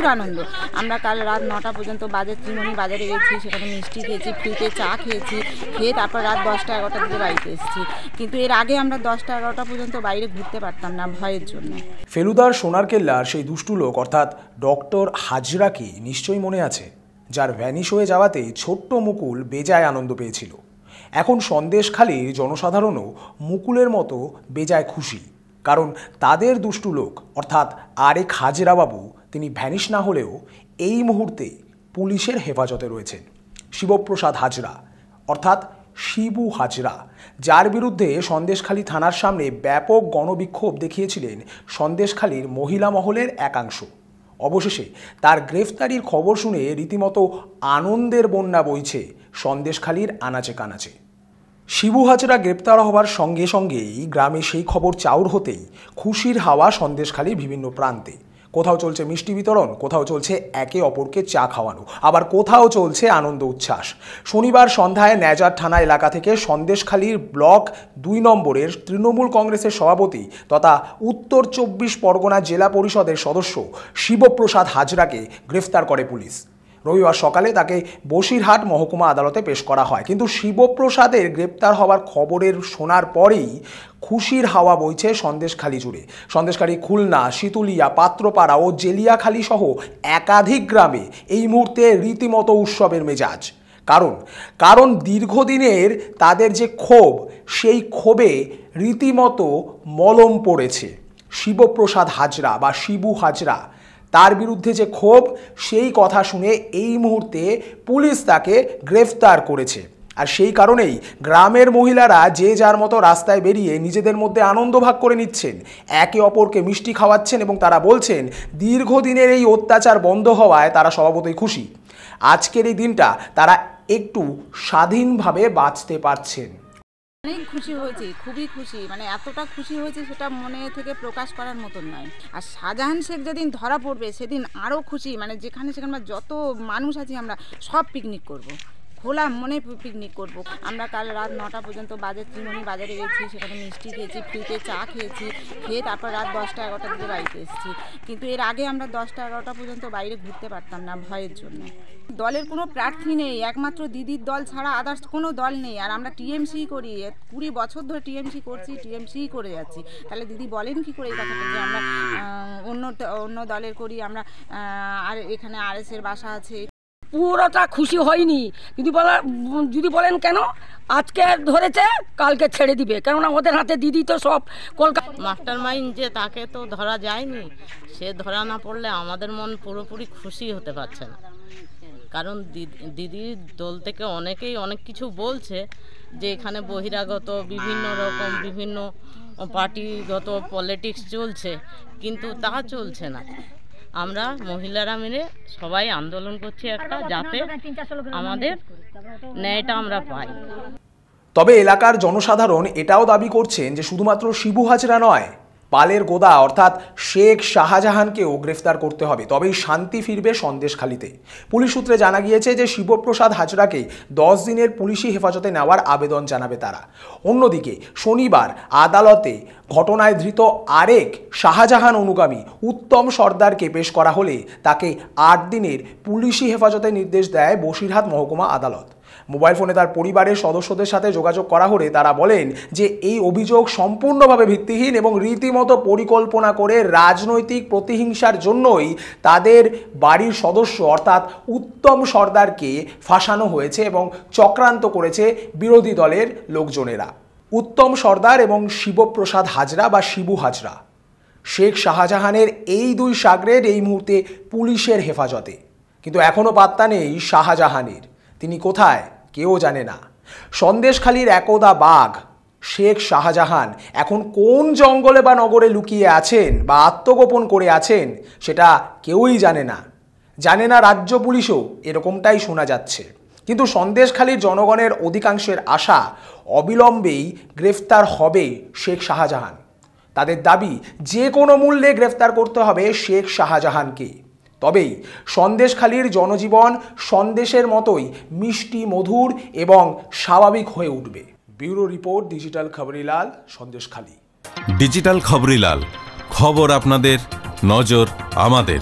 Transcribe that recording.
প্রচুর আনন্দ। আমরা কাল রাত 9টা পর্যন্ত ত্রিমণি বাজারে গেছি, সেখানে মিষ্টি খেয়েছি, ফ্রিতে চা খেয়েছি, খেয়ে তারপর রাত 10টা-11টার দিকে বাড়িতে এসেছি। কিন্তু এর আগে আমরা 10টা-11টা পর্যন্ত বাইরে ঘুরতে পারতাম না ভয়ের জন্য। ফেলুদার সোনারকেল্লার সেই দুষ্টু লোক অর্থাৎ ডক্টর হাজরাকে নিশ্চয়ই মনে আছে, যার ভ্যানিশ হয়ে যাওয়াতেই ছোট্ট মুকুল বেজায় আনন্দ পেয়েছিল। এখন সন্দেশখালীর জনসাধারণও মুকুলের মতো বেজায় খুশি, কারণ তাদের দুষ্টু লোক অর্থাৎ আরেক হাজরাবাবু তিনি ভ্যানিশ না হলেও এই মুহূর্তে পুলিশের হেফাজতে রয়েছেন। শিবপ্রসাদ হাজরা অর্থাৎ শিবু হাজরা, যার বিরুদ্ধে সন্দেশখালী থানার সামনে ব্যাপক গণবিক্ষোভ দেখিয়েছিলেন সন্দেশখালীর মহিলা মহলের একাংশ। অবশেষে তার গ্রেফতারির খবর শুনে রীতিমতো আনন্দের বন্যা বইছে সন্দেশখালীর আনাচে কানাচে। শিবু হাজরা গ্রেপ্তার হওয়ার সঙ্গে সঙ্গেই গ্রামে সেই খবর চাউর হতেই খুশির হাওয়া সন্দেশখালীর বিভিন্ন প্রান্তে। কোথাও চলছে মিষ্টি বিতরণ, কোথাও চলছে একে অপরকে চা খাওয়ানো, আবার কোথাও চলছে আনন্দ উচ্ছ্বাস। শনিবার সন্ধ্যায় ন্যাজার থানা এলাকা থেকে সন্দেশখালীর ব্লক 2 নম্বরের তৃণমূল কংগ্রেসের সভাপতি তথা উত্তর 24 পরগনা জেলা পরিষদের সদস্য শিবপ্রসাদ হাজরাকে গ্রেফতার করে পুলিশ। রবিবার সকালে তাকে বসিরহাট মহকুমা আদালতে পেশ করা হয়। কিন্তু শিবপ্রসাদের গ্রেপ্তার হওয়ার খবরের শোনার পরেই খুশির হাওয়া বইছে সন্দেশখালী জুড়ে। সন্দেশখালী, খুলনা, শীতুলিয়া, পাত্রপাড়া ও জেলিয়াখালী সহ একাধিক গ্রামে এই মুহূর্তে রীতিমতো উৎসবের মেজাজ। কারণ দীর্ঘদিনের তাদের যে ক্ষোভ, সেই ক্ষোভে রীতিমতো মলম পড়েছে। শিবপ্রসাদ হাজরা বা শিবু হাজরা, তার বিরুদ্ধে যে ক্ষোভ, সেই কথা শুনে এই মুহূর্তে পুলিশ তাকে গ্রেফতার করেছে। আর সেই কারণেই গ্রামের মহিলারা যে যার মতো রাস্তায় বেরিয়ে নিজেদের মধ্যে আনন্দ ভাগ করে নিচ্ছেন, একে অপরকে মিষ্টি খাওয়াচ্ছেন এবং তারা বলছেন দীর্ঘদিনের এই অত্যাচার বন্ধ হওয়ায় তারা স্বভাবতই খুশি। আজকের এই দিনটা তারা একটু স্বাধীনভাবে বাঁচতে পারছেন। অনেক খুশি হয়েছি, খুবই খুশি, মানে এতটা খুশি হয়েছে সেটা মনে থেকে প্রকাশ করার মতন নয়। আর শাহজাহান শেখ যেদিন ধরা পড়বে সেদিন আরও খুশি, মানে যেখানে সেখানে যত মানুষ আছি আমরা সব পিকনিক করব, খোলা মনে পিকনিক করব। আমরা কাল রাত 9টা পর্যন্ত ত্রিমণি বাজারে গেছি, সেখানে মিষ্টি খেয়েছি, ফ্রিতে চা খেয়েছি, খেয়ে তারপর রাত 10টা-11টার দিকে বাড়িতে এসেছি। কিন্তু এর আগে আমরা 10টা-11টা পর্যন্ত বাইরে ঘুরতে পারতাম না ভয়ের জন্য। দলের কোনো প্রার্থী নেই, একমাত্র দিদির দল ছাড়া আদার্স কোনো দল নেই। আর আমরা টিএমসি করি, 20 বছর ধরে টিএমসি করছি, টিএমসি করে যাচ্ছি। তাহলে দিদি বলেন কি করে এই কথাটা যে আমরা অন্য দলের করি? আমরা আর এখানে আরএসের বাসা আছে। পুরোটা খুশি হয়নি, যদি বলেন কেন আজকে ধরেছে কালকে ছেড়ে দিবে, কেননা ওদের হাতে দিদি তো সব কলকাতা মাস্টার মাইন্ড, যে তাকে তো ধরা যায়নি, সে ধরা না পড়লে আমাদের মন পুরোপুরি খুশি হতে পারছে না। কারণ দিদির দল থেকে অনেকেই অনেক কিছু বলছে যে এখানে বহিরাগত বিভিন্ন পার্টিগত পলিটিক্স চলছে, কিন্তু তা চলছে না। আমরা মহিলারা মিলে সবাই আন্দোলন করছি একটা, যাতে আমাদের ন্যায়টা আমরা পাই। তবে এলাকার জনসাধারণ এটাও দাবি করছেন যে শুধুমাত্র শিবু হাজরা নয়, পালের গোদা অর্থাৎ শেখ শাহজাহানকেও গ্রেফতার করতে হবে, তবেই শান্তি ফিরবে সন্দেশখালীতে। পুলিশ সূত্রে জানা গিয়েছে যে শিবপ্রসাদ হাজরাকে 10 দিনের পুলিশি হেফাজতে নেওয়ার আবেদন জানাবে তারা। অন্যদিকে শনিবার আদালতে ঘটনায় ধৃত আরেক শাহজাহান অনুগামী উত্তম সর্দারকে পেশ করা হলে তাকে 8 দিনের পুলিশি হেফাজতে নির্দেশ দেয় বসিরহাট মহকুমা আদালত। মোবাইল ফোনে তার পরিবারের সদস্যদের সাথে যোগাযোগ করা হলে তারা বলেন যে এই অভিযোগ সম্পূর্ণভাবে ভিত্তিহীন এবং রীতিমতো পরিকল্পনা করে রাজনৈতিক প্রতিহিংসার জন্যই তাদের বাড়ির সদস্য অর্থাৎ উত্তম সর্দারকে ফাঁসানো হয়েছে এবং চক্রান্ত করেছে বিরোধী দলের লোকজনেরা। উত্তম সর্দার এবং শিবপ্রসাদ হাজরা বা শিবু হাজরা, শেখ শাহজাহানের এই 2 শাগরেদ এই মুহূর্তে পুলিশের হেফাজতে। কিন্তু এখনও পাত্তা নেই শাহজাহানের, তিনি কোথায় কেউ জানে না। সন্দেশখালীর একদা বাঘ শেখ শাহজাহান এখন কোন জঙ্গলে বা নগরে লুকিয়ে আছেন বা আত্মগোপন করে আছেন সেটা কেউই জানে না রাজ্য পুলিশও, এরকমটাই শোনা যাচ্ছে। কিন্তু সন্দেশখালীর জনগণের অধিকাংশের আশা অবিলম্বেই গ্রেফতার হবে শেখ শাহজাহান। তাদের দাবি যে কোনো মূল্যে গ্রেফতার করতে হবে শেখ শাহজাহানকে, তবেই সন্দেশখালীর জনজীবন সন্দেশের মতোই মিষ্টি, মধুর এবং স্বাভাবিক হয়ে উঠবে। Bureau report, digital Khabrilal, Sandeshkhali. Digital Khabrilal, খবর আপনাদের, নজর আমাদের।